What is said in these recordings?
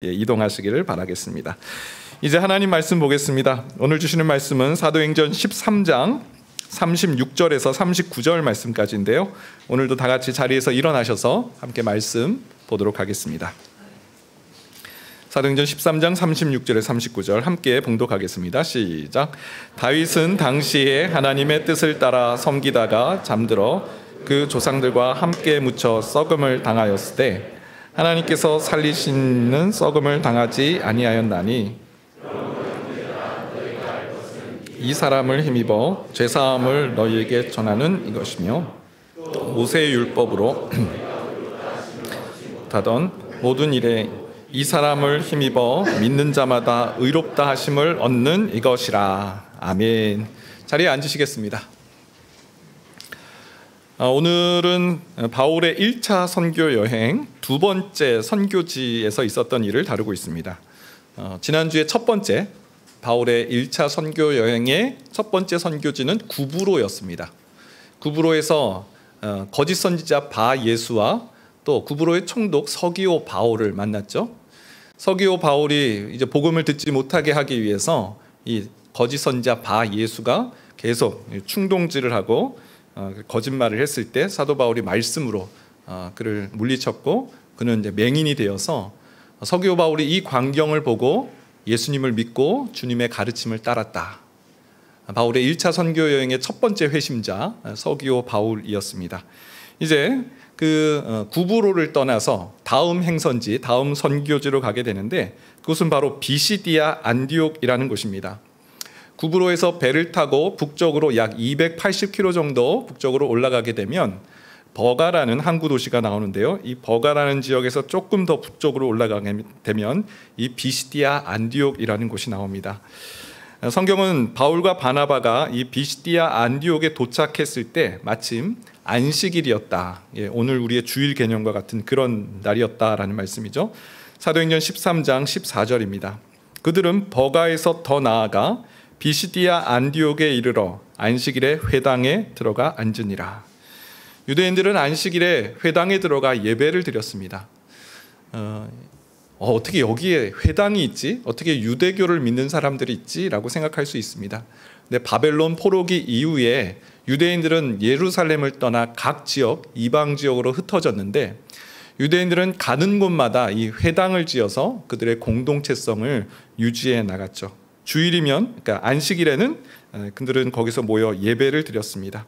이동하시기를 바라겠습니다. 이제 하나님 말씀 보겠습니다. 오늘 주시는 말씀은 사도행전 13장 36절에서 39절 말씀까지인데요. 오늘도 다 같이 자리에서 일어나셔서 함께 말씀 보도록 하겠습니다. 사도행전 13장 36절에 39절 함께 봉독하겠습니다. 시작. 다윗은 당시에 하나님의 뜻을 따라 섬기다가 잠들어 그 조상들과 함께 묻혀 썩음을 당하였을 때 하나님께서 살리시는 썩음을 당하지 아니하였나니 이 사람을 힘입어 죄사함을 너희에게 전하는 이것이며 모세의 율법으로 하던 모든 일에 이 사람을 힘입어 믿는 자마다 의롭다 하심을 얻는 이것이라. 아멘. 자리에 앉으시겠습니다. 오늘은 바울의 1차 선교 여행 두 번째 선교지에서 있었던 일을 다루고 있습니다. 지난주에 첫 번째 바울의 1차 선교 여행의 첫 번째 선교지는 구브로였습니다. 구브로에서 거짓 선지자 바 예수와 또 구브로의 총독 서기오 바울을 만났죠. 서기오 바울이 이제 복음을 듣지 못하게 하기 위해서 이 거짓 선지자 바 예수가 계속 충동질을 하고 거짓말을 했을 때 사도 바울이 말씀으로 그를 물리쳤고 그는 이제 맹인이 되어서 서기오 바울이 이 광경을 보고 예수님을 믿고 주님의 가르침을 따랐다. 바울의 1차 선교 여행의 첫 번째 회심자 서기오 바울이었습니다. 이제 그 구브로를 떠나서 다음 행선지, 다음 선교지로 가게 되는데 그곳은 바로 비시디아 안디옥이라는 곳입니다. 구브로에서 배를 타고 북쪽으로 약 280km 정도 북쪽으로 올라가게 되면 버가라는 항구 도시가 나오는데요. 이 버가라는 지역에서 조금 더 북쪽으로 올라가게 되면 이 비시디아 안디옥이라는 곳이 나옵니다. 성경은 바울과 바나바가 이 비시디아 안디옥에 도착했을 때 마침 안식일이었다. 오늘 우리의 주일 개념과 같은 그런 날이었다라는 말씀이죠. 사도행전 13장 14절입니다. 그들은 버가에서 더 나아가 비시디아 안디옥에 이르러 안식일에 회당에 들어가 앉으니라. 유대인들은 안식일에 회당에 들어가 예배를 드렸습니다. 어떻게 여기에 회당이 있지? 어떻게 유대교를 믿는 사람들이 있지? 라고 생각할 수 있습니다. 근데 바벨론 포로기 이후에 유대인들은 예루살렘을 떠나 각 지역, 이방 지역으로 흩어졌는데 유대인들은 가는 곳마다 이 회당을 지어서 그들의 공동체성을 유지해 나갔죠. 주일이면, 그러니까 안식일에는 그들은 거기서 모여 예배를 드렸습니다.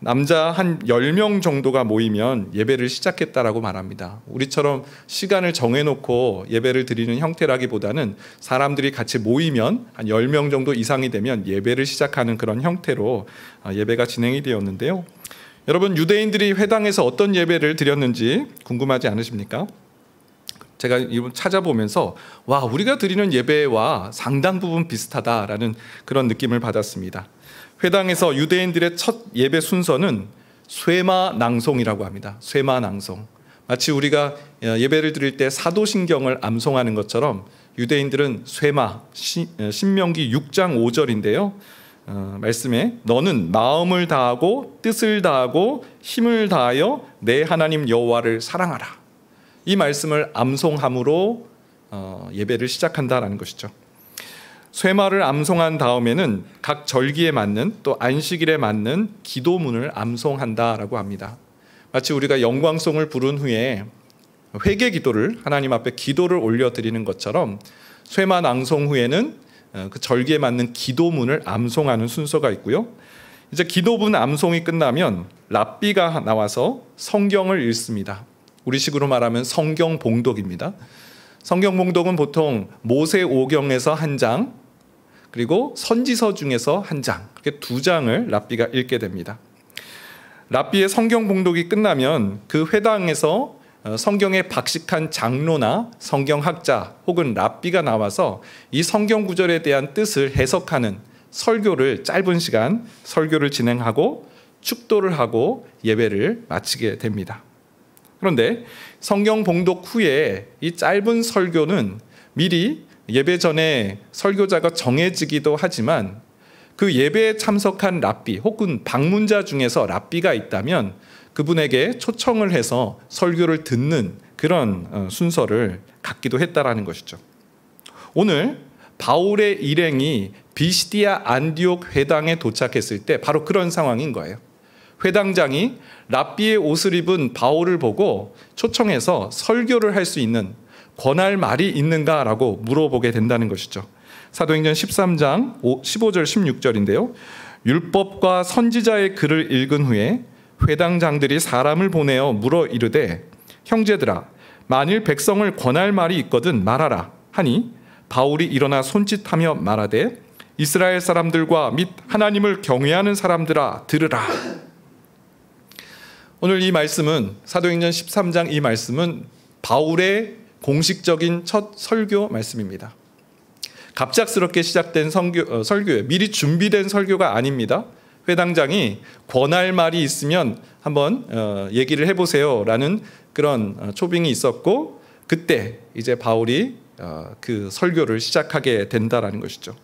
남자 한 10명 정도가 모이면 예배를 시작했다라고 말합니다. 우리처럼 시간을 정해놓고 예배를 드리는 형태라기보다는 사람들이 같이 모이면 한 10명 정도 이상이 되면 예배를 시작하는 그런 형태로 예배가 진행이 되었는데요. 여러분, 유대인들이 회당에서 어떤 예배를 드렸는지 궁금하지 않으십니까? 제가 이걸 찾아보면서 와, 우리가 드리는 예배와 상당 부분 비슷하다라는 그런 느낌을 받았습니다. 회당에서 유대인들의 첫 예배 순서는 쇠마 낭송이라고 합니다. 쇠마 낭송. 마치 우리가 예배를 드릴 때 사도신경을 암송하는 것처럼 유대인들은 쇠마, 신명기 6장 5절인데요. 말씀에 너는 마음을 다하고 뜻을 다하고 힘을 다하여 내 하나님 여호와를 사랑하라. 이 말씀을 암송함으로 예배를 시작한다라는 것이죠. 쇠마를 암송한 다음에는 각 절기에 맞는 또 안식일에 맞는 기도문을 암송한다라고 합니다. 마치 우리가 영광송을 부른 후에 회개 기도를 하나님 앞에 기도를 올려드리는 것처럼 쇠마 낭송 후에는 그 절기에 맞는 기도문을 암송하는 순서가 있고요. 이제 기도문 암송이 끝나면 랍비가 나와서 성경을 읽습니다. 우리식으로 말하면 성경 봉독입니다. 성경 봉독은 보통 모세오경에서 한 장, 그리고 선지서 중에서 한 장, 그렇게 두 장을 랍비가 읽게 됩니다. 랍비의 성경 봉독이 끝나면 그 회당에서 성경에 박식한 장로나 성경학자 혹은 랍비가 나와서 이 성경 구절에 대한 뜻을 해석하는 설교를 짧은 시간 설교를 진행하고 축도를 하고 예배를 마치게 됩니다. 그런데 성경 봉독 후에 이 짧은 설교는 미리 예배 전에 설교자가 정해지기도 하지만 그 예배에 참석한 랍비 혹은 방문자 중에서 랍비가 있다면 그분에게 초청을 해서 설교를 듣는 그런 순서를 갖기도 했다라는 것이죠. 오늘 바울의 일행이 비시디아 안디옥 회당에 도착했을 때 바로 그런 상황인 거예요. 회당장이 랍비의 옷을 입은 바울을 보고 초청해서 설교를 할 수 있는 권할 말이 있는가라고 물어보게 된다는 것이죠. 사도행전 13장 15절 16절인데요. 율법과 선지자의 글을 읽은 후에 회당장들이 사람을 보내어 물어 이르되 형제들아 만일 백성을 권할 말이 있거든 말하라 하니 바울이 일어나 손짓하며 말하되 이스라엘 사람들과 및 하나님을 경외하는 사람들아 들으라. 오늘 이 말씀은 사도행전 13장 이 말씀은 바울의 공식적인 첫 설교 말씀입니다. 갑작스럽게 시작된 설교에 미리 준비된 설교가 아닙니다. 회당장이 권할 말이 있으면 한번 얘기를 해보세요라는 그런 초빙이 있었고 그때 이제 바울이 그 설교를 시작하게 된다라는 것이죠.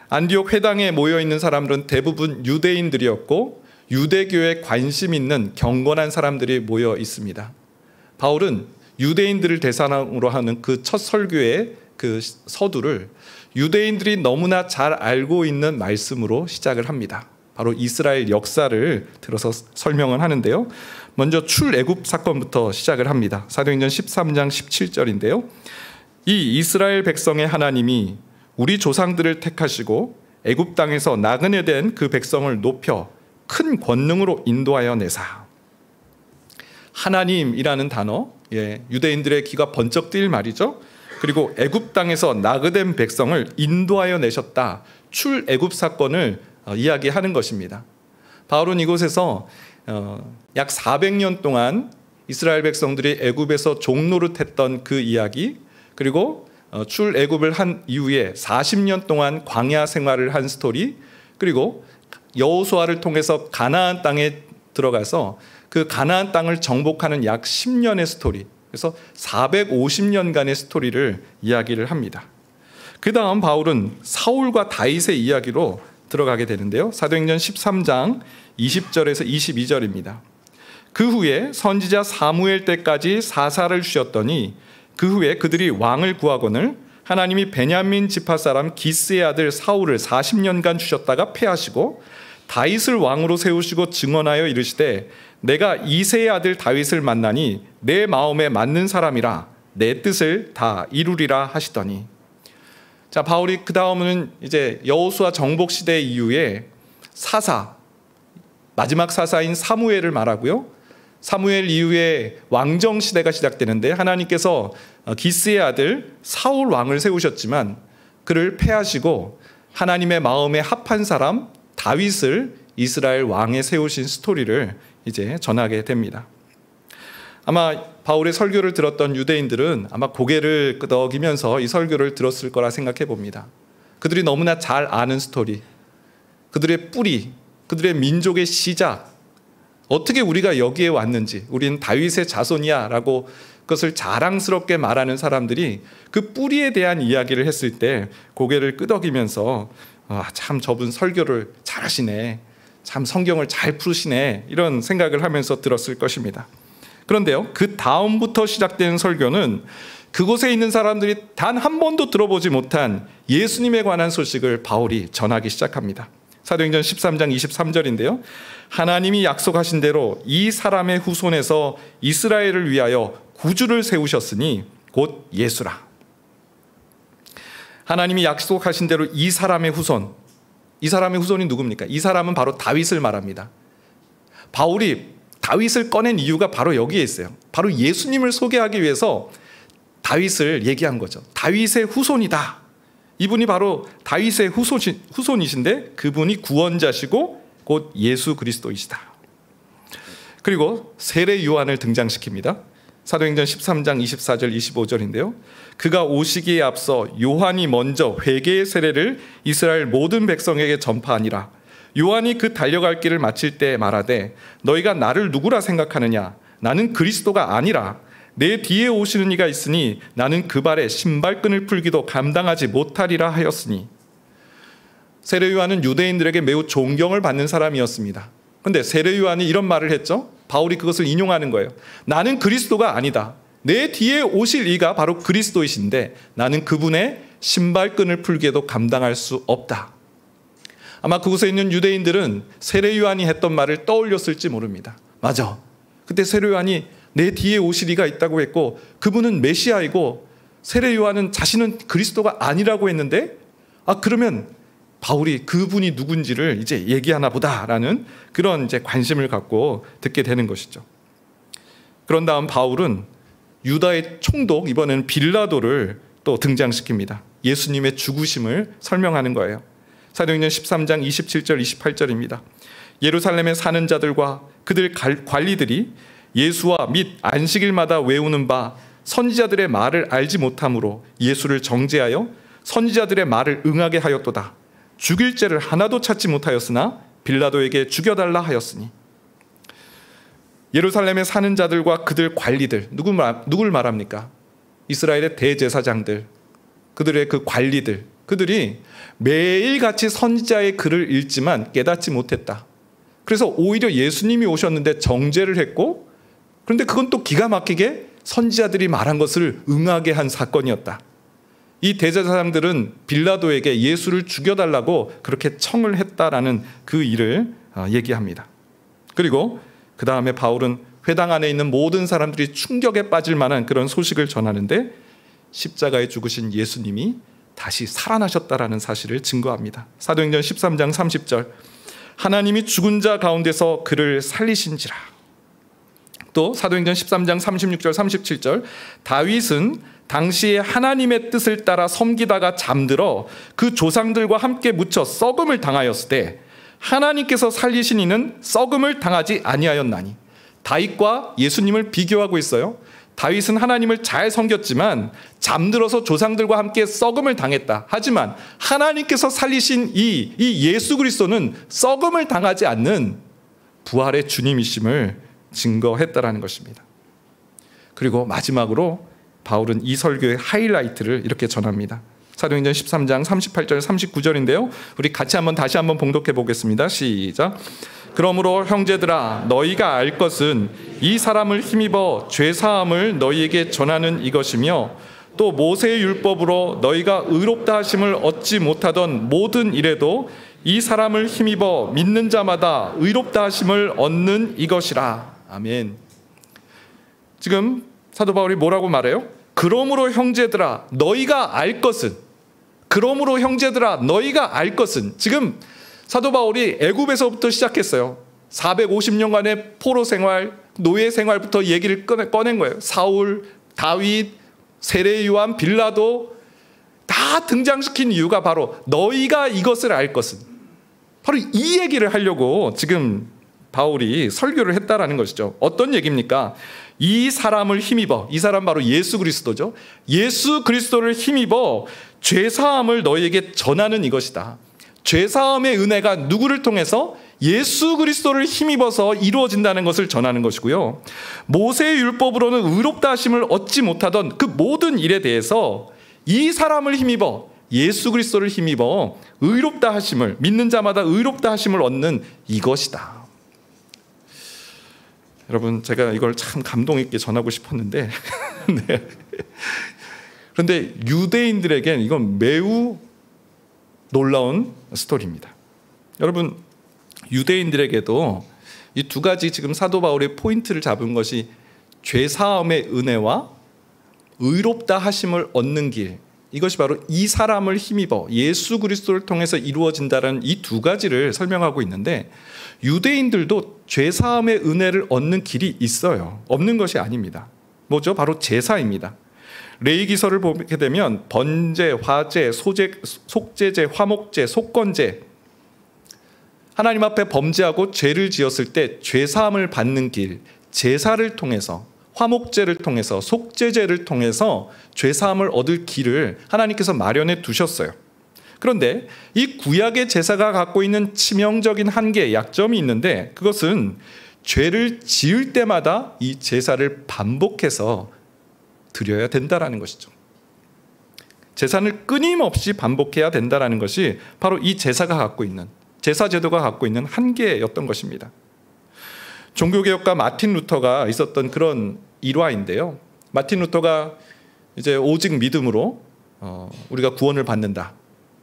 안디옥 회당에 모여 있는 사람들은 대부분 유대인들이었고 유대교에 관심 있는 경건한 사람들이 모여 있습니다. 바울은 유대인들을 대상으로 하는 그 첫 설교의 그 서두를 유대인들이 너무나 잘 알고 있는 말씀으로 시작을 합니다. 바로 이스라엘 역사를 들어서 설명을 하는데요. 먼저 출애굽 사건부터 시작을 합니다. 사도행전 13장 17절인데요. 이 이스라엘 백성의 하나님이 우리 조상들을 택하시고 애굽 땅에서 나그네 된 그 백성을 높여 큰 권능으로 인도하여 내사. 하나님이라는 단어, 유대인들의 귀가 번쩍 뜨일 말이죠. 그리고 애굽 땅에서 나그된 백성을 인도하여 내셨다. 출애굽 사건을 이야기하는 것입니다. 바울은 이곳에서 약 400년 동안 이스라엘 백성들이 애굽에서 종노릇했던 그 이야기, 그리고 출애굽을 한 이후에 40년 동안 광야 생활을 한 스토리, 그리고 여호수아를 통해서 가나안 땅에 들어가서 그 가나안 땅을 정복하는 약 10년의 스토리, 그래서 450년간의 스토리를 이야기를 합니다. 그 다음 바울은 사울과 다윗의 이야기로 들어가게 되는데요. 사도행전 13장 20절에서 22절입니다. 그 후에 선지자 사무엘 때까지 사사를 주셨더니 그 후에 그들이 왕을 구하거늘 하나님이 베냐민 지파 사람 기스의 아들 사울을 40년간 주셨다가 패하시고 다윗을 왕으로 세우시고 증언하여 이르시되 내가 이새의 아들 다윗을 만나니 내 마음에 맞는 사람이라 내 뜻을 다 이루리라 하시더니. 자, 바울이 그 다음은 이제 여호수아 정복 시대 이후에 사사, 마지막 사사인 사무엘을 말하고요. 사무엘 이후에 왕정 시대가 시작되는데 하나님께서 기스의 아들 사울 왕을 세우셨지만 그를 패하시고 하나님의 마음에 합한 사람 다윗을 이스라엘 왕에 세우신 스토리를 이제 전하게 됩니다. 아마 바울의 설교를 들었던 유대인들은 아마 고개를 끄덕이면서 이 설교를 들었을 거라 생각해 봅니다. 그들이 너무나 잘 아는 스토리, 그들의 뿌리, 그들의 민족의 시작, 어떻게 우리가 여기에 왔는지, 우린 다윗의 자손이야 라고 그것을 자랑스럽게 말하는 사람들이 그 뿌리에 대한 이야기를 했을 때 고개를 끄덕이면서 참 저분 설교를 잘하시네, 참 성경을 잘 풀으시네, 이런 생각을 하면서 들었을 것입니다. 그런데요, 그 다음부터 시작된 설교는 그곳에 있는 사람들이 단 한 번도 들어보지 못한 예수님에 관한 소식을 바울이 전하기 시작합니다. 사도행전 13장 23절인데요. 하나님이 약속하신 대로 이 사람의 후손에서 이스라엘을 위하여 구주를 세우셨으니 곧 예수라. 하나님이 약속하신 대로 이 사람의 후손, 이 사람의 후손이 누굽니까? 이 사람은 바로 다윗을 말합니다. 바울이 다윗을 꺼낸 이유가 바로 여기에 있어요. 바로 예수님을 소개하기 위해서 다윗을 얘기한 거죠. 다윗의 후손이다. 이분이 바로 다윗의 후손이신데 그분이 구원자시고 곧 예수 그리스도이시다. 그리고 세례 요한을 등장시킵니다. 사도행전 13장 24절 25절인데요. 그가 오시기에 앞서 요한이 먼저 회개의 세례를 이스라엘 모든 백성에게 전파하니라. 요한이 그 달려갈 길을 마칠 때 말하되 너희가 나를 누구라 생각하느냐? 나는 그리스도가 아니라 내 뒤에 오시는 이가 있으니 나는 그 발에 신발끈을 풀기도 감당하지 못하리라 하였으니. 세례 요한은 유대인들에게 매우 존경을 받는 사람이었습니다. 그런데 세례 요한이 이런 말을 했죠. 바울이 그것을 인용하는 거예요. 나는 그리스도가 아니다. 내 뒤에 오실 이가 바로 그리스도이신데 나는 그분의 신발끈을 풀기에도 감당할 수 없다. 아마 그곳에 있는 유대인들은 세례 요한이 했던 말을 떠올렸을지 모릅니다. 맞아. 그때 세례 요한이 내 뒤에 오실 이가 있다고 했고 그분은 메시아이고 세례 요한은 자신은 그리스도가 아니라고 했는데 그러면 바울이 그분이 누군지를 이제 얘기하나 보다라는 그런 이제 관심을 갖고 듣게 되는 것이죠. 그런 다음 바울은 유다의 총독, 이번에는 빌라도를 또 등장시킵니다. 예수님의 죽으심을 설명하는 거예요. 사도행전 13장 27절 28절입니다. 예루살렘에 사는 자들과 그들 관리들이 예수와 및 안식일마다 외우는 바 선지자들의 말을 알지 못함으로 예수를 정죄하여 선지자들의 말을 응하게 하였도다. 죽일 죄를 하나도 찾지 못하였으나 빌라도에게 죽여달라 하였으니. 예루살렘에 사는 자들과 그들 관리들, 누굴 말합니까? 이스라엘의 대제사장들, 그들의 그 관리들, 그들이 매일같이 선지자의 글을 읽지만 깨닫지 못했다. 그래서 오히려 예수님이 오셨는데 정죄를 했고, 그런데 그건 또 기가 막히게 선지자들이 말한 것을 응하게 한 사건이었다. 이 대제사장들은 빌라도에게 예수를 죽여달라고 그렇게 청을 했다라는 그 일을 얘기합니다. 그리고 그 다음에 바울은 회당 안에 있는 모든 사람들이 충격에 빠질 만한 그런 소식을 전하는데 십자가에 죽으신 예수님이 다시 살아나셨다라는 사실을 증거합니다. 사도행전 13장 30절 하나님이 죽은 자 가운데서 그를 살리신지라. 또 사도행전 13장 36절 37절 다윗은 당시에 하나님의 뜻을 따라 섬기다가 잠들어 그 조상들과 함께 묻혀 썩음을 당하였을 때 하나님께서 살리신 이는 썩음을 당하지 아니하였나니. 다윗과 예수님을 비교하고 있어요. 다윗은 하나님을 잘 섬겼지만 잠들어서 조상들과 함께 썩음을 당했다. 하지만 하나님께서 살리신 이 예수 그리스도는 썩음을 당하지 않는 부활의 주님이심을 증거했다라는 것입니다. 그리고 마지막으로 바울은 이 설교의 하이라이트를 이렇게 전합니다. 사도행전 13장 38절 39절인데요. 우리 같이 다시 한번 봉독해 보겠습니다. 시작. 그러므로 형제들아 너희가 알 것은 이 사람을 힘입어 죄사함을 너희에게 전하는 이것이며 또 모세의 율법으로 너희가 의롭다 하심을 얻지 못하던 모든 일에도 이 사람을 힘입어 믿는 자마다 의롭다 하심을 얻는 이것이라. 아멘. 지금 사도 바울이 뭐라고 말해요? 그러므로 형제들아 너희가 알 것은, 그러므로 형제들아 너희가 알 것은, 지금 사도 바울이 애굽에서부터 시작했어요. 450년간의 포로 생활, 노예 생활부터 얘기를 꺼낸 거예요. 사울, 다윗, 세례 요한, 빌라도 다 등장시킨 이유가 바로 너희가 이것을 알 것은, 바로 이 얘기를 하려고 지금 바울이 설교를 했다라는 것이죠. 어떤 얘기입니까? 이 사람을 힘입어, 이 사람 바로 예수 그리스도죠. 예수 그리스도를 힘입어 죄사함을 너희에게 전하는 이것이다. 죄사함의 은혜가 누구를 통해서? 예수 그리스도를 힘입어서 이루어진다는 것을 전하는 것이고요. 모세의 율법으로는 의롭다 하심을 얻지 못하던 그 모든 일에 대해서 이 사람을 힘입어, 예수 그리스도를 힘입어 의롭다 하심을, 믿는 자마다 의롭다 하심을 얻는 이것이다. 여러분, 제가 이걸 참 감동 있게 전하고 싶었는데 네. 그런데 유대인들에겐 이건 매우 놀라운 스토리입니다. 여러분, 유대인들에게도 이 두 가지 지금 사도 바울의 포인트를 잡은 것이 죄사함의 은혜와 의롭다 하심을 얻는 길, 이것이 바로 이 사람을 힘입어 예수 그리스도를 통해서 이루어진다는 이 두 가지를 설명하고 있는데, 유대인들도 죄사함의 은혜를 얻는 길이 있어요. 없는 것이 아닙니다. 뭐죠? 바로 제사입니다. 레위기서를 보게 되면 번제, 화제, 속제제, 화목제, 속건제, 하나님 앞에 범죄하고 죄를 지었을 때 죄사함을 받는 길, 제사를 통해서, 화목제를 통해서, 속제제를 통해서 죄사함을 얻을 길을 하나님께서 마련해 두셨어요. 그런데 이 구약의 제사가 갖고 있는 치명적인 한계, 약점이 있는데, 그것은 죄를 지을 때마다 이 제사를 반복해서 드려야 된다라는 것이죠. 제사를 끊임없이 반복해야 된다라는 것이 바로 이 제사가 갖고 있는, 제사 제도가 갖고 있는 한계였던 것입니다. 종교개혁가 마틴 루터가 있었던 그런 일화인데요. 마틴 루터가 이제 오직 믿음으로 우리가 구원을 받는다.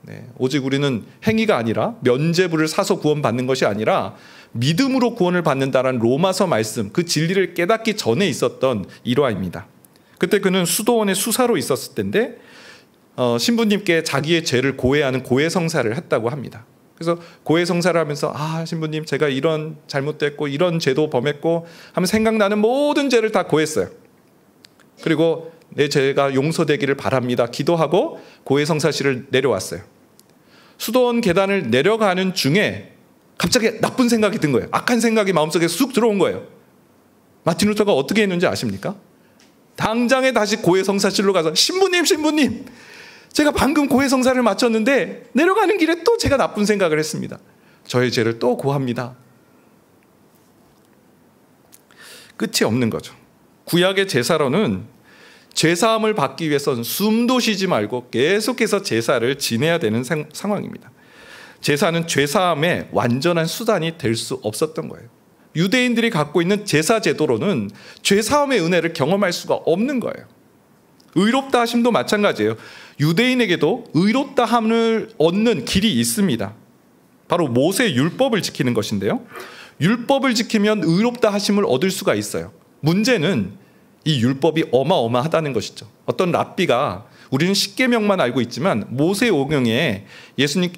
네, 오직 우리는 행위가 아니라 면죄부를 사서 구원받는 것이 아니라 믿음으로 구원을 받는다라는 로마서 말씀, 그 진리를 깨닫기 전에 있었던 일화입니다. 그때 그는 수도원의 수사로 있었을 때인데 신부님께 자기의 죄를 고해하는 고해성사를 했다고 합니다. 그래서 고해성사를 하면서 신부님 제가 이런 잘못됐고 이런 죄도 범했고 하면 생각나는 모든 죄를 다 고했어요. 그리고 내 죄가 용서되기를 바랍니다. 기도하고 고해성사실을 내려왔어요. 수도원 계단을 내려가는 중에 갑자기 나쁜 생각이 든 거예요. 악한 생각이 마음속에 쑥 들어온 거예요. 마틴 루터가 어떻게 했는지 아십니까? 당장에 다시 고해성사실로 가서 신부님 제가 방금 고해성사를 마쳤는데 내려가는 길에 또 제가 나쁜 생각을 했습니다. 저의 죄를 또 고합니다. 끝이 없는 거죠. 구약의 제사로는 죄사함을 받기 위해서는 숨도 쉬지 말고 계속해서 제사를 지내야 되는 상황입니다. 제사는 죄사함의 완전한 수단이 될 수 없었던 거예요. 유대인들이 갖고 있는 제사 제도로는 죄사함의 은혜를 경험할 수가 없는 거예요. 의롭다 하심도 마찬가지예요. 유대인에게도 의롭다 함을 얻는 길이 있습니다. 바로 모세의 율법을 지키는 것인데요. 율법을 지키면 의롭다 하심을 얻을 수가 있어요. 문제는 이 율법이 어마어마하다는 것이죠. 어떤 랍비가 우리는 십계명만 알고 있지만 모세오경에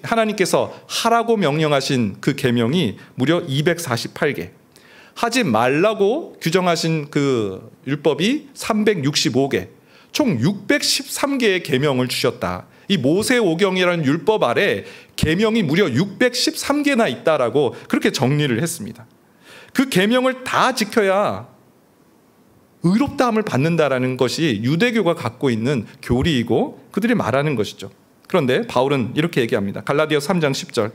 하나님께서 하라고 명령하신 그 계명이 무려 248개, 하지 말라고 규정하신 그 율법이 365개, 총 613개의 계명을 주셨다. 이 모세오경이라는 율법 아래 계명이 무려 613개나 있다라고 그렇게 정리를 했습니다. 그 계명을 다 지켜야 의롭다함을 받는다라는 것이 유대교가 갖고 있는 교리이고 그들이 말하는 것이죠. 그런데 바울은 이렇게 얘기합니다. 갈라디아 3장 10절.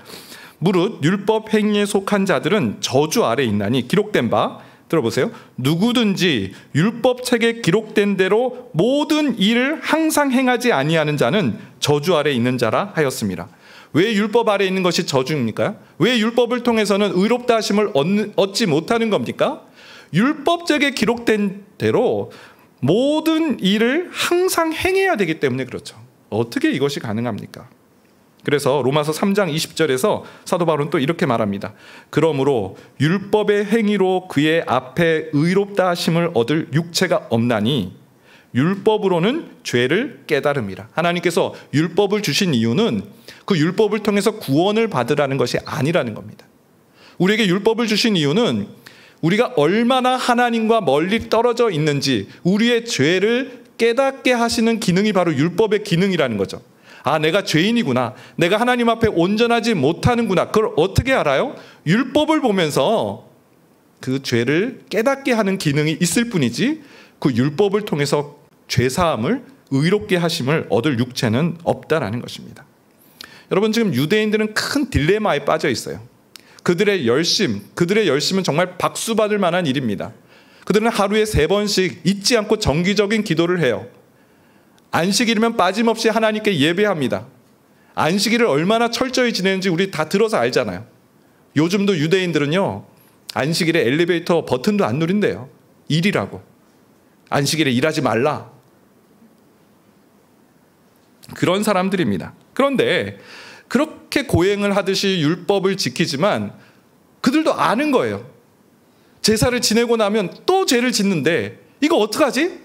무릇 율법 행위에 속한 자들은 저주 아래 있나니 기록된 바, 들어보세요. 누구든지 율법책에 기록된 대로 모든 일을 항상 행하지 아니하는 자는 저주 아래 있는 자라 하였습니다. 왜 율법 아래 있는 것이 저주입니까? 왜 율법을 통해서는 의롭다 하심을 얻지 못하는 겁니까? 율법책에 기록된 대로 모든 일을 항상 행해야 되기 때문에 그렇죠. 어떻게 이것이 가능합니까? 그래서 로마서 3장 20절에서 사도 바울은 또 이렇게 말합니다. 그러므로 율법의 행위로 그의 앞에 의롭다 하심을 얻을 육체가 없나니 율법으로는 죄를 깨달음이라. 하나님께서 율법을 주신 이유는 그 율법을 통해서 구원을 받으라는 것이 아니라는 겁니다. 우리에게 율법을 주신 이유는 우리가 얼마나 하나님과 멀리 떨어져 있는지 우리의 죄를 깨닫게 하시는 기능이 바로 율법의 기능이라는 거죠. 내가 죄인이구나. 내가 하나님 앞에 온전하지 못하는구나. 그걸 어떻게 알아요? 율법을 보면서 그 죄를 깨닫게 하는 기능이 있을 뿐이지 그 율법을 통해서 죄사함을 의롭게 하심을 얻을 육체는 없다라는 것입니다. 여러분, 지금 유대인들은 큰 딜레마에 빠져 있어요. 그들의 열심은 정말 박수받을 만한 일입니다. 그들은 하루에 3번씩 잊지 않고 정기적인 기도를 해요. 안식일이면 빠짐없이 하나님께 예배합니다. 안식일을 얼마나 철저히 지내는지 우리 다 들어서 알잖아요. 요즘도 유대인들은요, 안식일에 엘리베이터 버튼도 안 누린대요. 일이라고. 안식일에 일하지 말라. 그런 사람들입니다. 그런데 그렇게 고행을 하듯이 율법을 지키지만 그들도 아는 거예요. 제사를 지내고 나면 또 죄를 짓는데 이거 어떡하지?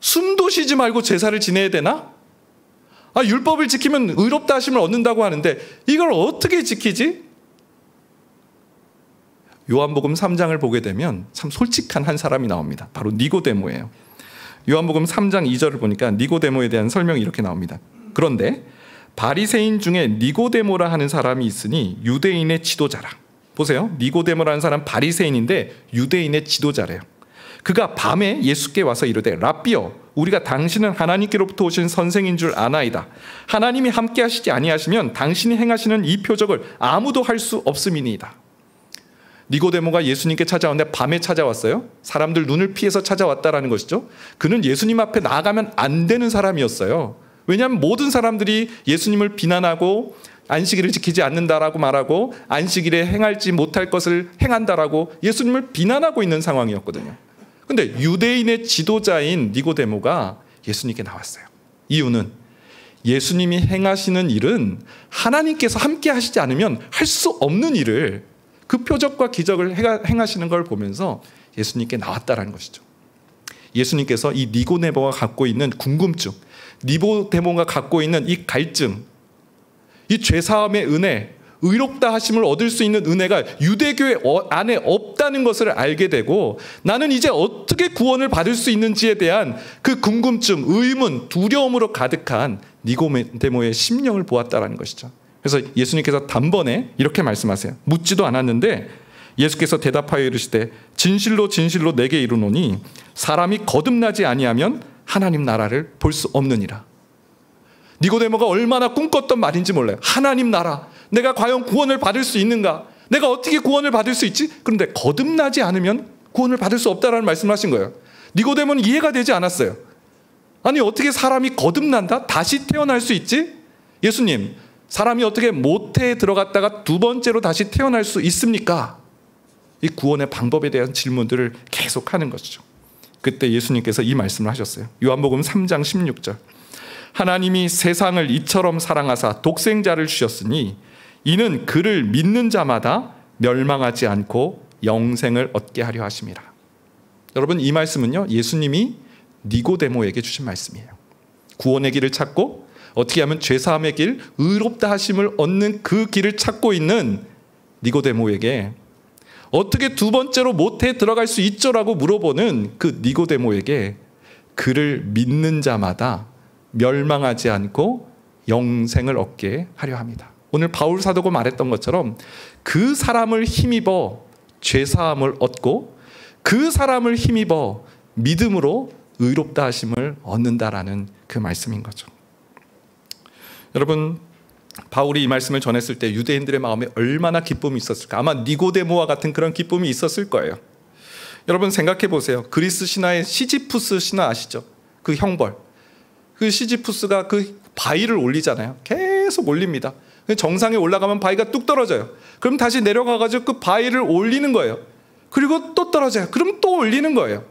숨도 쉬지 말고 제사를 지내야 되나? 율법을 지키면 의롭다 하심을 얻는다고 하는데 이걸 어떻게 지키지? 요한복음 3장을 보게 되면 참 솔직한 한 사람이 나옵니다. 바로 니고데모예요. 요한복음 3장 2절을 보니까 니고데모에 대한 설명이 이렇게 나옵니다. 그런데 바리새인 중에 니고데모라 하는 사람이 있으니 유대인의 지도자라. 보세요. 니고데모라는 사람 바리새인인데 유대인의 지도자래요. 그가 밤에 예수께 와서 이르되 랍비여, 우리가 당신은 하나님께로부터 오신 선생인 줄 아나이다. 하나님이 함께 하시지 아니하시면 당신이 행하시는 이 표적을 아무도 할 수 없음이니이다. 니고데모가 예수님께 찾아왔는데 밤에 찾아왔어요. 사람들 눈을 피해서 찾아왔다라는 것이죠. 그는 예수님 앞에 나아가면 안 되는 사람이었어요. 왜냐하면 모든 사람들이 예수님을 비난하고 안식일을 지키지 않는다라고 말하고 안식일에 행할지 못할 것을 행한다라고 예수님을 비난하고 있는 상황이었거든요. 근데 유대인의 지도자인 니고데모가 예수님께 나왔어요. 이유는 예수님이 행하시는 일은 하나님께서 함께 하시지 않으면 할 수 없는 일을, 그 표적과 기적을 행하시는 걸 보면서 예수님께 나왔다라는 것이죠. 예수님께서 이 니고데모가 갖고 있는 궁금증, 니고데모가 갖고 있는 이 갈증, 이 죄사함의 은혜, 의롭다 하심을 얻을 수 있는 은혜가 유대교회 안에 없다는 것을 알게 되고, 나는 이제 어떻게 구원을 받을 수 있는지에 대한 그 궁금증, 의문, 두려움으로 가득한 니고데모의 심령을 보았다라는 것이죠. 그래서 예수님께서 단번에 이렇게 말씀하세요. 묻지도 않았는데 예수께서 대답하여 이르시되 진실로 진실로 내게 이르노니 사람이 거듭나지 아니하면 하나님 나라를 볼 수 없느니라. 니고데모가 얼마나 꿈꿨던 말인지 몰라요. 하나님 나라, 내가 과연 구원을 받을 수 있는가? 내가 어떻게 구원을 받을 수 있지? 그런데 거듭나지 않으면 구원을 받을 수 없다라는 말씀을 하신 거예요. 니고데모는 이해가 되지 않았어요. 아니, 어떻게 사람이 거듭난다? 다시 태어날 수 있지? 예수님, 사람이 어떻게 모태에 들어갔다가 두 번째로 다시 태어날 수 있습니까? 이 구원의 방법에 대한 질문들을 계속하는 것이죠. 그때 예수님께서 이 말씀을 하셨어요. 요한복음 3장 16절. 하나님이 세상을 이처럼 사랑하사 독생자를 주셨으니 이는 그를 믿는 자마다 멸망하지 않고 영생을 얻게 하려 하심이라. 여러분, 이 말씀은요, 예수님이 니고데모에게 주신 말씀이에요. 구원의 길을 찾고 어떻게 하면 죄사함의 길, 의롭다 하심을 얻는 그 길을 찾고 있는 니고데모에게 어떻게 두 번째로 모태에 들어갈 수 있죠라고 물어보는 그 니고데모에게 그를 믿는 자마다 멸망하지 않고 영생을 얻게 하려 합니다. 오늘 바울 사도가 말했던 것처럼 그 사람을 힘입어 죄사함을 얻고 그 사람을 힘입어 믿음으로 의롭다 하심을 얻는다라는 그 말씀인 거죠. 여러분, 바울이 이 말씀을 전했을 때 유대인들의 마음에 얼마나 기쁨이 있었을까? 아마 니고데모와 같은 그런 기쁨이 있었을 거예요. 여러분 생각해 보세요. 그리스 신화의 시지푸스 신화 아시죠? 그 형벌. 그 시지푸스가 그 바위를 올리잖아요. 계속 올립니다. 정상에 올라가면 바위가 뚝 떨어져요. 그럼 다시 내려가가지고 그 바위를 올리는 거예요. 그리고 또 떨어져요. 그럼 또 올리는 거예요.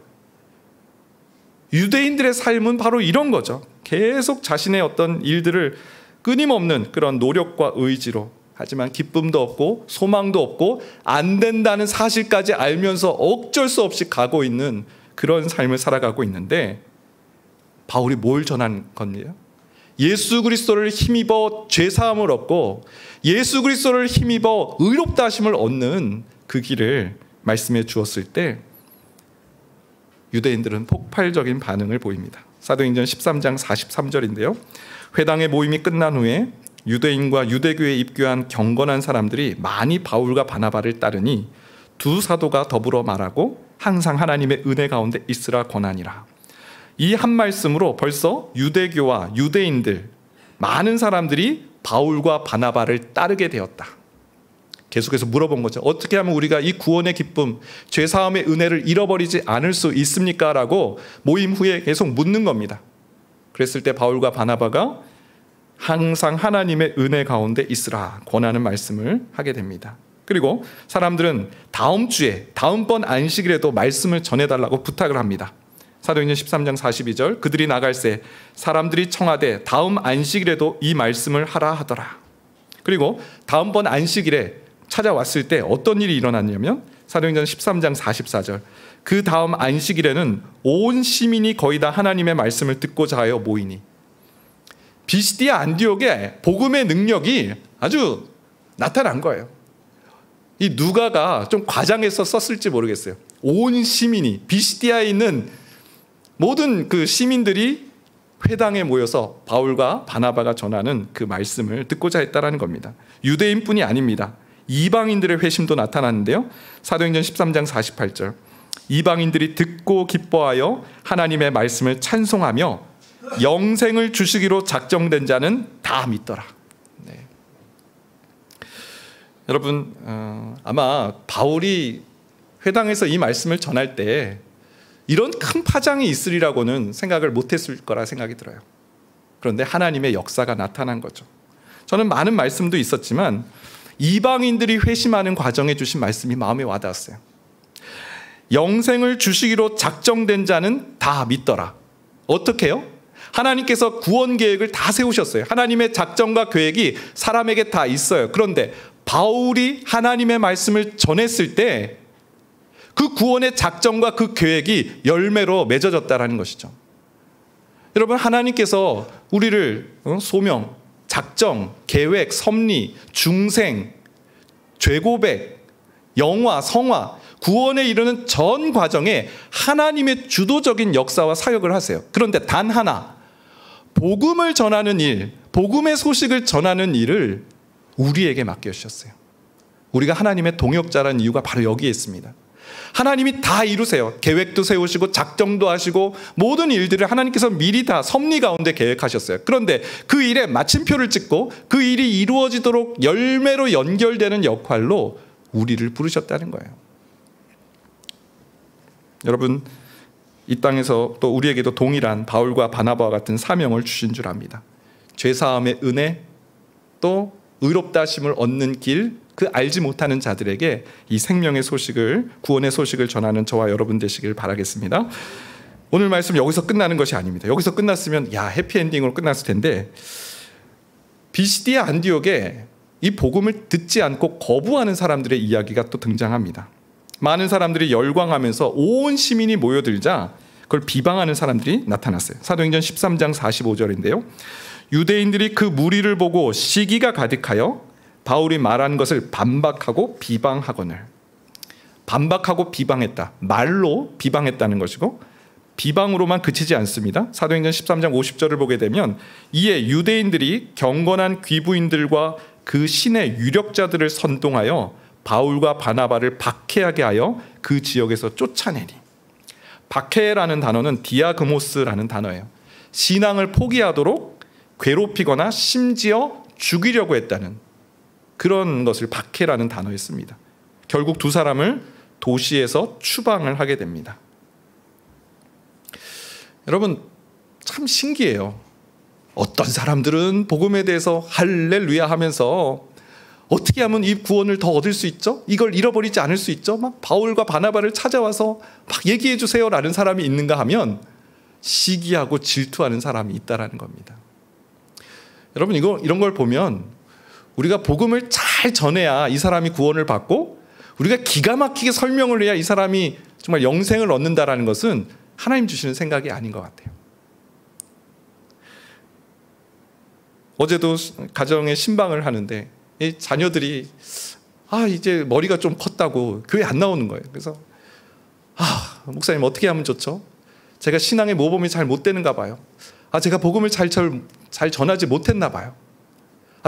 유대인들의 삶은 바로 이런 거죠. 계속 자신의 어떤 일들을 끊임없는 그런 노력과 의지로, 하지만 기쁨도 없고 소망도 없고 안 된다는 사실까지 알면서 어쩔 수 없이 가고 있는 그런 삶을 살아가고 있는데, 바울이 뭘 전한 겁니까? 예수 그리스도를 힘입어 죄사함을 얻고 예수 그리스도를 힘입어 의롭다 하심을 얻는 그 길을 말씀해 주었을 때 유대인들은 폭발적인 반응을 보입니다. 사도행전 13장 43절인데요. 회당의 모임이 끝난 후에 유대인과 유대교에 입교한 경건한 사람들이 많이 바울과 바나바를 따르니 두 사도가 더불어 말하고 항상 하나님의 은혜 가운데 있으라 권하니라. 이 한 말씀으로 벌써 유대교와 유대인들, 많은 사람들이 바울과 바나바를 따르게 되었다. 계속해서 물어본 거죠. 어떻게 하면 우리가 이 구원의 기쁨, 죄사함의 은혜를 잃어버리지 않을 수 있습니까? 라고 모임 후에 계속 묻는 겁니다. 그랬을 때 바울과 바나바가 항상 하나님의 은혜 가운데 있으라 권하는 말씀을 하게 됩니다. 그리고 사람들은 다음 주에, 다음번 안식일에도 말씀을 전해달라고 부탁을 합니다. 사도행전 13장 42절, 그들이 나갈새 사람들이 청하되 다음 안식일에도 이 말씀을 하라 하더라. 그리고 다음번 안식일에 찾아왔을 때 어떤 일이 일어났냐면 사도행전 13장 44절, 그 다음 안식일에는 온 시민이 거의 다 하나님의 말씀을 듣고자 하여 모이니. 비시디아 안디옥의 복음의 능력이 아주 나타난 거예요. 이 누가가 좀 과장해서 썼을지 모르겠어요. 온 시민이, 비시디아에 있는 모든 그 시민들이 회당에 모여서 바울과 바나바가 전하는 그 말씀을 듣고자 했다라는 겁니다. 유대인뿐이 아닙니다. 이방인들의 회심도 나타났는데요. 사도행전 13장 48절, 이방인들이 듣고 기뻐하여 하나님의 말씀을 찬송하며 영생을 주시기로 작정된 자는 다 믿더라. 네. 여러분, 아마 바울이 회당에서 이 말씀을 전할 때 이런 큰 파장이 있으리라고는 생각을 못했을 거라 생각이 들어요. 그런데 하나님의 역사가 나타난 거죠. 저는 많은 말씀도 있었지만 이방인들이 회심하는 과정에 주신 말씀이 마음에 와닿았어요. 영생을 주시기로 작정된 자는 다 믿더라. 어떻게 해요? 하나님께서 구원 계획을 다 세우셨어요. 하나님의 작정과 계획이 사람에게 다 있어요. 그런데 바울이 하나님의 말씀을 전했을 때 그 구원의 작정과 그 계획이 열매로 맺어졌다는 것이죠. 여러분, 하나님께서 우리를 소명, 작정, 계획, 섭리, 중생, 죄고백, 영화, 성화, 구원에 이르는 전 과정에 하나님의 주도적인 역사와 사역을 하세요. 그런데 단 하나, 복음을 전하는 일, 복음의 소식을 전하는 일을 우리에게 맡겨주셨어요. 우리가 하나님의 동역자라는 이유가 바로 여기에 있습니다. 하나님이 다 이루세요. 계획도 세우시고 작정도 하시고 모든 일들을 하나님께서 미리 다 섭리 가운데 계획하셨어요. 그런데 그 일에 마침표를 찍고 그 일이 이루어지도록 열매로 연결되는 역할로 우리를 부르셨다는 거예요. 여러분, 이 땅에서 또 우리에게도 동일한 바울과 바나바와 같은 사명을 주신 줄 압니다. 죄사함의 은혜, 또 의롭다 하심을 얻는 길, 그 알지 못하는 자들에게 이 생명의 소식을, 구원의 소식을 전하는 저와 여러분 되시길 바라겠습니다. 오늘 말씀 여기서 끝나는 것이 아닙니다. 여기서 끝났으면 해피엔딩으로 끝났을 텐데, 비시디아 안디옥에 이 복음을 듣지 않고 거부하는 사람들의 이야기가 또 등장합니다. 많은 사람들이 열광하면서 온 시민이 모여들자 그걸 비방하는 사람들이 나타났어요. 사도행전 13장 45절인데요. 유대인들이 그 무리를 보고 시기가 가득하여 바울이 말한 것을 반박하고 비방하거늘. 반박하고 비방했다. 말로 비방했다는 것이고 비방으로만 그치지 않습니다. 사도행전 13장 50절을 보게 되면 이에 유대인들이 경건한 귀부인들과 그 신의 유력자들을 선동하여 바울과 바나바를 박해하게 하여 그 지역에서 쫓아내니. 박해라는 단어는 디아그모스라는 단어예요. 신앙을 포기하도록 괴롭히거나 심지어 죽이려고 했다는 그런 것을 박해라는 단어에 씁니다. 결국 두 사람을 도시에서 추방을 하게 됩니다. 여러분, 참 신기해요. 어떤 사람들은 복음에 대해서 할렐루야 하면서 어떻게 하면 이 구원을 더 얻을 수 있죠? 이걸 잃어버리지 않을 수 있죠? 막 바울과 바나바를 찾아와서 막 얘기해 주세요라는 사람이 있는가 하면 시기하고 질투하는 사람이 있다라는 겁니다. 여러분, 이런 걸 보면 우리가 복음을 잘 전해야 이 사람이 구원을 받고 우리가 기가 막히게 설명을 해야 이 사람이 정말 영생을 얻는다라는 것은 하나님 주시는 생각이 아닌 것 같아요. 어제도 가정에 신방을 하는데 이 자녀들이 이제 머리가 좀 컸다고 교회 안 나오는 거예요. 그래서 목사님 어떻게 하면 좋죠? 제가 신앙의 모범이 잘 못 되는가 봐요. 제가 복음을 잘 전하지 못했나 봐요.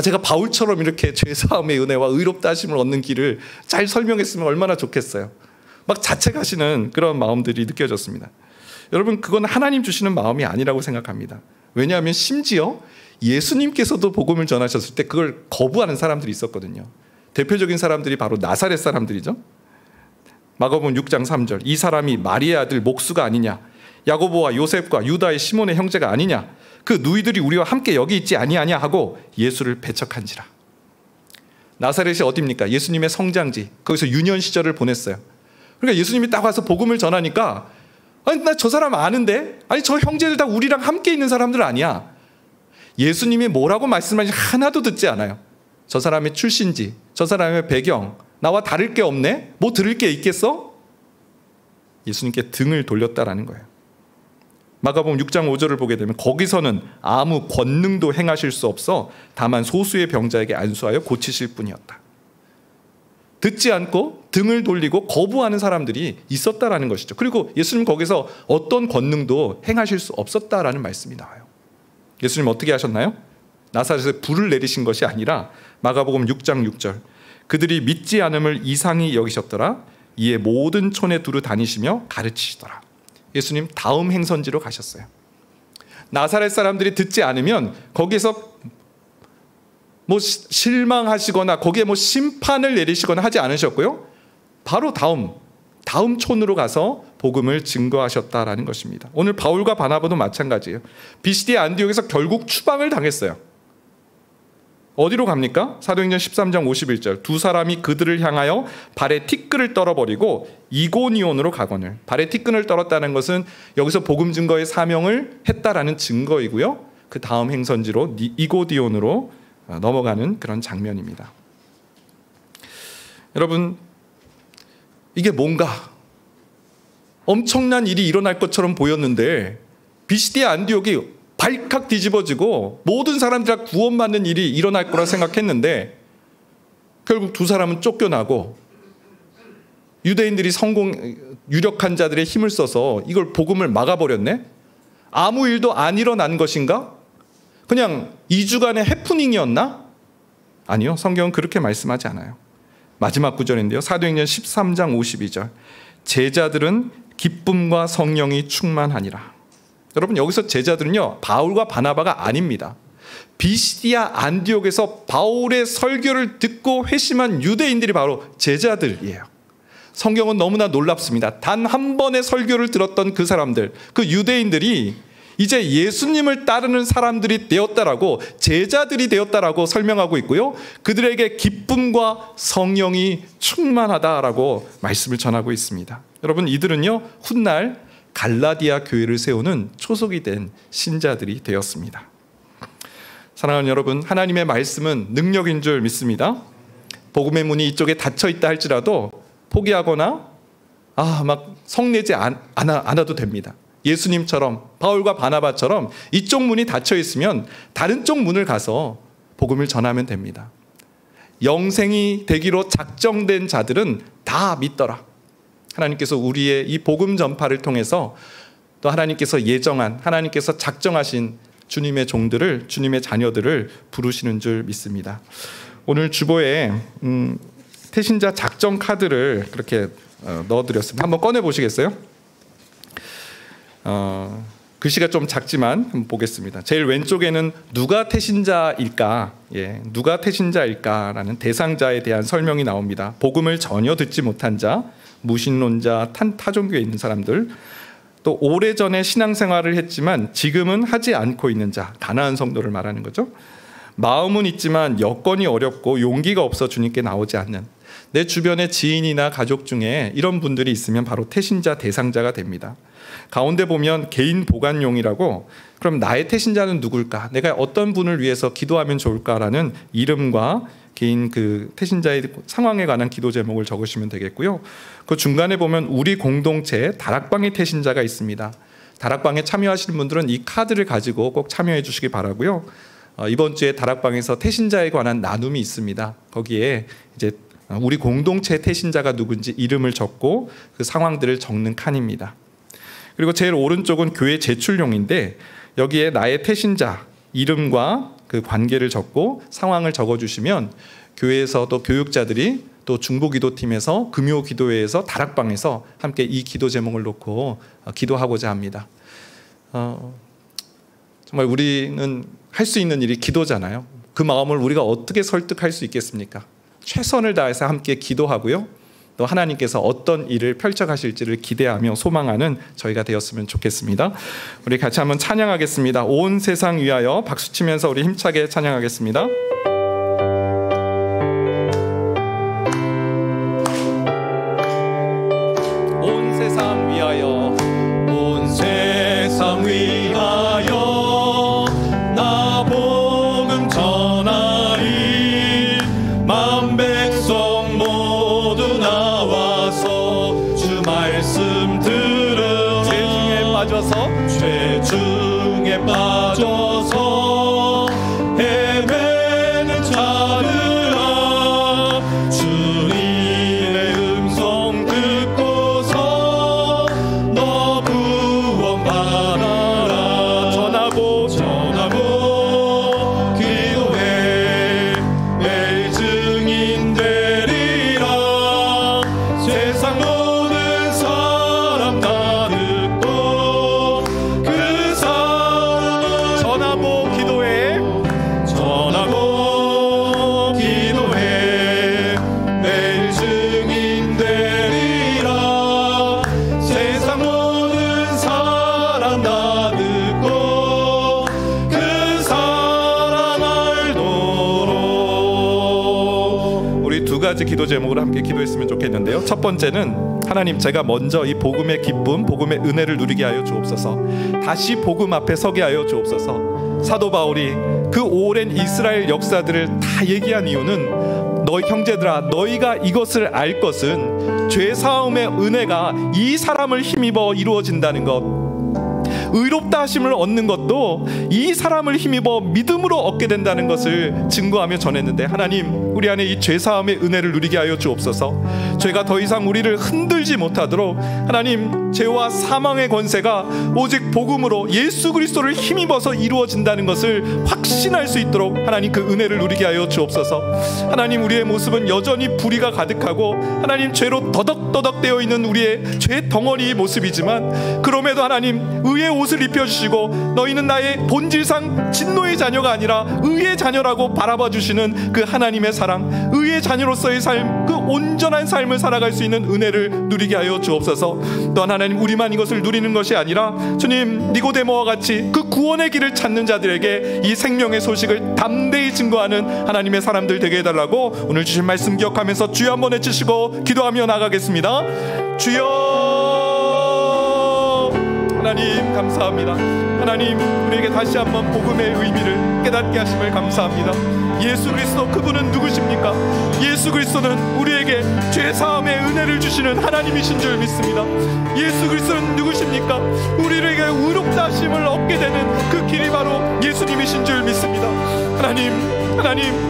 제가 바울처럼 이렇게 죄사함의 은혜와 의롭다 하심을 얻는 길을 잘 설명했으면 얼마나 좋겠어요. 막 자책하시는 그런 마음들이 느껴졌습니다. 여러분, 그건 하나님 주시는 마음이 아니라고 생각합니다. 왜냐하면 심지어 예수님께서도 복음을 전하셨을 때 그걸 거부하는 사람들이 있었거든요. 대표적인 사람들이 바로 나사렛 사람들이죠. 마가복음 6장 3절, 이 사람이 마리의 아들 목수가 아니냐, 야고보와 요셉과 유다의 시몬의 형제가 아니냐, 그 누이들이 우리와 함께 여기 있지 아니하냐 하고 예수를 배척한지라. 나사렛이 어디입니까? 예수님의 성장지. 거기서 유년 시절을 보냈어요. 그러니까 예수님이 딱 와서 복음을 전하니까 나 저 사람 아는데? 저 형제들 다 우리랑 함께 있는 사람들 아니야. 예수님이 뭐라고 말씀하시는지 하나도 듣지 않아요. 저 사람의 출신지, 저 사람의 배경, 나와 다를 게 없네? 뭐 들을 게 있겠어? 예수님께 등을 돌렸다라는 거예요. 마가복음 6장 5절을 보게 되면 거기서는 아무 권능도 행하실 수 없어 다만 소수의 병자에게 안수하여 고치실 뿐이었다. 듣지 않고 등을 돌리고 거부하는 사람들이 있었다라는 것이죠. 그리고 예수님 거기서 어떤 권능도 행하실 수 없었다라는 말씀이 나와요. 예수님 어떻게 하셨나요? 나사렛에 불을 내리신 것이 아니라 마가복음 6장 6절, 그들이 믿지 않음을 이상히 여기셨더라. 이에 모든 촌에 두루 다니시며 가르치시더라. 예수님 다음 행선지로 가셨어요. 나사렛 사람들이 듣지 않으면 거기서 뭐 실망하시거나 거기에 뭐 심판을 내리시거나 하지 않으셨고요. 바로 다음 촌으로 가서 복음을 증거하셨다라는 것입니다. 오늘 바울과 바나바도 마찬가지예요. 비시디아 안디옥에서 결국 추방을 당했어요. 어디로 갑니까? 사도행전 13장 51절. 두 사람이 그들을 향하여 발에 티끌을 떨어버리고 이고니온으로 가거늘. 발에 티끌을 떨었다는 것은 여기서 복음 증거의 사명을 했다라는 증거이고요. 그 다음 행선지로 이고디온으로 넘어가는 그런 장면입니다. 여러분, 이게 뭔가 엄청난 일이 일어날 것처럼 보였는데 비시디아 안디옥이 발칵 뒤집어지고 모든 사람들 구원받는 일이 일어날 거라 생각했는데 결국 두 사람은 쫓겨나고 유대인들이 유력한 자들의 힘을 써서 이걸 복음을 막아버렸네? 아무 일도 안 일어난 것인가? 그냥 2주간의 해프닝이었나? 아니요, 성경은 그렇게 말씀하지 않아요. 마지막 구절인데요, 사도행전 13장 52절. 제자들은 기쁨과 성령이 충만하니라. 여러분, 여기서 제자들은요, 바울과 바나바가 아닙니다. 비시디아 안디옥에서 바울의 설교를 듣고 회심한 유대인들이 바로 제자들이에요. 성경은 너무나 놀랍습니다. 단 한 번의 설교를 들었던 그 사람들, 그 유대인들이 이제 예수님을 따르는 사람들이 되었다라고, 제자들이 되었다라고 설명하고 있고요, 그들에게 기쁨과 성령이 충만하다라고 말씀을 전하고 있습니다. 여러분, 이들은요, 훗날 갈라디아 교회를 세우는 초석이 된 신자들이 되었습니다. 사랑하는 여러분, 하나님의 말씀은 능력인 줄 믿습니다. 복음의 문이 이쪽에 닫혀 있다 할지라도 포기하거나 막 성내지 않아도 됩니다. 예수님처럼, 바울과 바나바처럼 이쪽 문이 닫혀 있으면 다른 쪽 문을 가서 복음을 전하면 됩니다. 영생이 되기로 작정된 자들은 다 믿더라. 하나님께서 우리의 이 복음 전파를 통해서 또 하나님께서 예정한, 하나님께서 작정하신 주님의 종들을, 주님의 자녀들을 부르시는 줄 믿습니다. 오늘 주보에 태신자 작정 카드를 그렇게 넣어드렸습니다. 한번 꺼내 보시겠어요? 글씨가 좀 작지만 한번 보겠습니다. 제일 왼쪽에는 누가 태신자일까? 누가 태신자일까라는 대상자에 대한 설명이 나옵니다. 복음을 전혀 듣지 못한 자, 무신론자, 타종교에 있는 사람들, 또 오래전에 신앙생활을 했지만 지금은 하지 않고 있는 자, 가나안 성도를 말하는 거죠. 마음은 있지만 여건이 어렵고 용기가 없어 주님께 나오지 않는, 내 주변의 지인이나 가족 중에 이런 분들이 있으면 바로 태신자 대상자가 됩니다. 가운데 보면 개인 보관용이라고, 그럼 나의 태신자는 누굴까? 내가 어떤 분을 위해서 기도하면 좋을까라는 이름과 개인 그 태신자의 상황에 관한 기도 제목을 적으시면 되겠고요. 그 중간에 보면 우리 공동체 다락방의 태신자가 있습니다. 다락방에 참여하시는 분들은 이 카드를 가지고 꼭 참여해 주시기 바라고요. 이번 주에 다락방에서 태신자에 관한 나눔이 있습니다. 거기에 이제 우리 공동체 태신자가 누군지 이름을 적고 그 상황들을 적는 칸입니다. 그리고 제일 오른쪽은 교회 제출용인데 여기에 나의 태신자 이름과 그 관계를 적고 상황을 적어주시면 교회에서 또 교육자들이 또 중보기도팀에서 금요기도회에서 다락방에서 함께 이 기도 제목을 놓고 기도하고자 합니다. 정말 우리는 할 수 있는 일이 기도잖아요. 그 마음을 우리가 어떻게 설득할 수 있겠습니까? 최선을 다해서 함께 기도하고요, 또 하나님께서 어떤 일을 펼쳐가실지를 기대하며 소망하는 저희가 되었으면 좋겠습니다. 우리 같이 한번 찬양하겠습니다. 온 세상 위하여 박수치면서 우리 힘차게 찬양하겠습니다. 온 세상 위하여, 온 세상 위하여 나 복음 전하리. 만 백성 모두 나와서 주 말씀 들으라. 죄 중에 빠져서 헤매는 가지 기도 제목으로 함께 기도했으면 좋겠는데요. 첫 번째는 하나님, 제가 먼저 이 복음의 기쁨, 복음의 은혜를 누리게 하여 주옵소서. 다시 복음 앞에 서게 하여 주옵소서. 사도 바울이 그 오랜 이스라엘 역사들을 다 얘기한 이유는, 너희 형제들아, 너희가 이것을 알 것은 죄 사함의 은혜가 이 사람을 힘입어 이루어진다는 것, 의롭다 하심을 얻는 것도 이 사람을 힘입어 믿음으로 얻게 된다는 것을 증거하며 전했는데, 하나님, 우리 안에 이 죄사함의 은혜를 누리게 하여 주옵소서. 죄가 더 이상 우리를 흔들지 못하도록, 하나님, 죄와 사망의 권세가 오직 복음으로 예수 그리스도를 힘입어서 이루어진다는 것을 확신할 수 있도록 하나님 그 은혜를 누리게 하여 주옵소서. 하나님, 우리의 모습은 여전히 불의가 가득하고 하나님 죄로 더덕더덕 되어 있는 우리의 죄 덩어리의 모습이지만, 그럼에도 하나님 의의 옷을 입혀주시고 너희는 나의 본질상 진노의 자녀가 아니라 의의 자녀라고 바라봐 주시는 그 하나님의 사랑, 의의 자녀로서의 삶, 그 온전한 삶을 살아갈 수 있는 은혜를 누리게 하여 주옵소서. 또한 하나님, 우리만 이것을 누리는 것이 아니라 주님, 니고데모와 같이 그 구원의 길을 찾는 자들에게 이 생명의 소식을 담대히 증거하는 하나님의 사람들 되게 해달라고 오늘 주신 말씀 기억하면서 주여 한번 외치시고 기도하며 나가겠습니다. 주여, 하나님 감사합니다. 하나님, 우리에게 다시 한번 복음의 의미를 깨닫게 하심을 감사합니다. 예수 그리스도, 그분은 누구십니까? 예수 그리스도는 우리에게 죄사함의 은혜를 주시는 하나님이신 줄 믿습니다. 예수 그리스도는 누구십니까? 우리에게 의롭다 하심을 얻게 되는 그 길이 바로 예수님이신 줄 믿습니다. 하나님,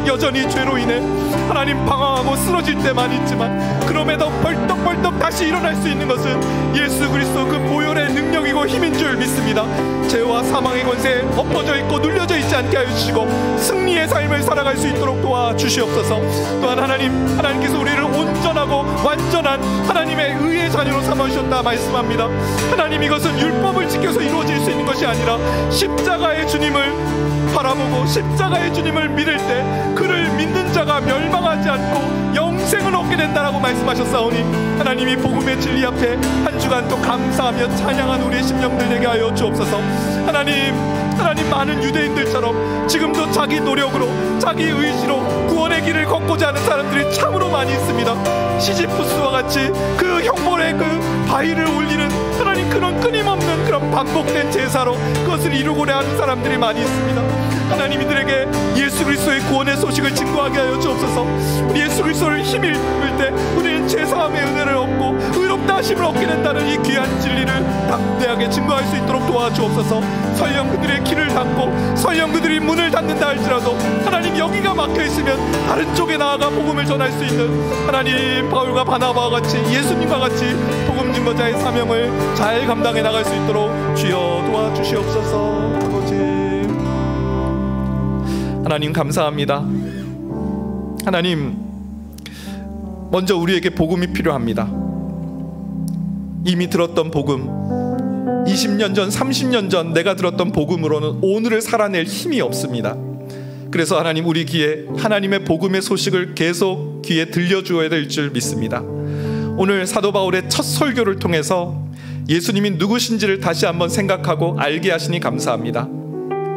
여전히 죄로 인해 하나님 방황하고 쓰러질 때만 있지만, 그럼에도 벌떡벌떡 다시 일어날 수 있는 것은 예수 그리스도 그 보혈의 능력이고 힘인 줄 믿습니다. 죄와 사망의 권세에 엎어져 있고 눌려져 있지 않게 하여 주시고 승리의 삶을 살아갈 수 있도록 도와주시옵소서. 또한 하나님께서 우리를 온전하고 완전한 하나님의 의의 자녀로 삼아주셨다 말씀합니다. 하나님, 이것은 율법을 지켜서 이루어질 수 있는 것이 아니라 십자가의 주님을 바라보고 십자가의 주님을 믿을 때 그를 믿는 자가 멸망하지 않고 영생을 얻게 된다라고 말씀하셨사오니, 하나님이 복음의 진리 앞에 한 주간 또 감사하며 찬양한 우리의 심령들 되게 하여 주옵소서. 하나님, 많은 유대인들처럼 지금도 자기 노력으로 자기 의지로 구원의 길을 걷고자 하는 사람들이 참으로 많이 있습니다. 시지푸스와 같이 그 형벌의 그 바위를 올리는 하나님, 그런 끊임없는 그런 반복된 제사로 그것을 이루고자 하는 사람들이 많이 있습니다. 하나님, 이들에게 예수 그리스도의 구원의 소식을 증거하게 하여 주옵소서. 우리 예수 그리스도를 힘입을 때 우리는 죄사함의 은혜를 얻고 의롭다 하심을 얻게 된다는 이 귀한 진리를 담대하게 증거할 수 있도록 도와주옵소서. 설령 그들의 길을 닫고 설령 그들이 문을 닫는다 할지라도 하나님, 여기가 막혀있으면 다른 쪽에 나아가 복음을 전할 수 있는 하나님, 바울과 바나바와 같이 예수님과 같이 복음 증거자의 사명을 잘 감당해 나갈 수 있도록 주여 도와주시옵소서. 하나님 감사합니다. 하나님, 먼저 우리에게 복음이 필요합니다. 이미 들었던 복음, 20년 전, 30년 전 내가 들었던 복음으로는 오늘을 살아낼 힘이 없습니다. 그래서 하나님, 우리 귀에 하나님의 복음의 소식을 계속 귀에 들려주어야 될 줄 믿습니다. 오늘 사도 바울의 첫 설교를 통해서 예수님이 누구신지를 다시 한번 생각하고 알게 하시니 감사합니다.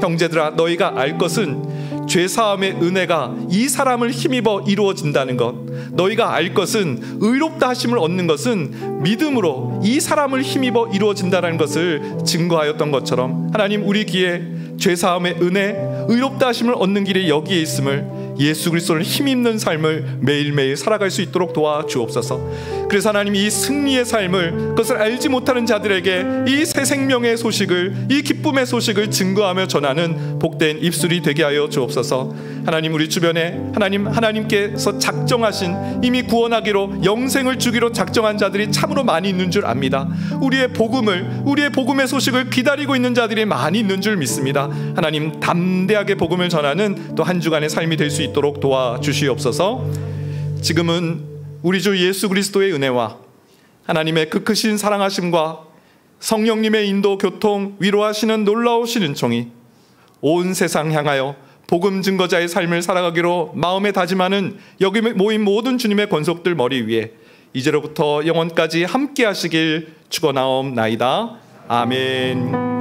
형제들아, 너희가 알 것은 죄사함의 은혜가 이 사람을 힘입어 이루어진다는 것, 너희가 알 것은 의롭다 하심을 얻는 것은 믿음으로 이 사람을 힘입어 이루어진다는 것을 증거하였던 것처럼, 하나님, 우리 귀에 죄사함의 은혜, 의롭다 하심을 얻는 길이 여기에 있음을, 예수 그리스도를 힘입는 삶을 매일매일 살아갈 수 있도록 도와주옵소서. 그래서 하나님, 이 승리의 삶을, 그것을 알지 못하는 자들에게 이 새 생명의 소식을, 이 기쁨의 소식을 증거하며 전하는 복된 입술이 되게 하여 주옵소서. 하나님, 우리 주변에 하나님께서 작정하신, 이미 구원하기로 영생을 주기로 작정한 자들이 참으로 많이 있는 줄 압니다. 우리의 복음의 소식을 기다리고 있는 자들이 많이 있는 줄 믿습니다. 하나님, 담대하게 복음을 전하는 또 한 주간의 삶이 될 수 있도록 도와주시옵소서. 지금은 우리 주 예수 그리스도의 은혜와 하나님의 그 크신 사랑하심과 성령님의 인도, 교통, 위로하시는 놀라우신 은총이 온 세상 향하여 복음 증거자의 삶을 살아가기로 마음에 다짐하는 여기 모인 모든 주님의 권속들 머리 위에 이제로부터 영원까지 함께 하시길 축원하옵나이다. 아멘.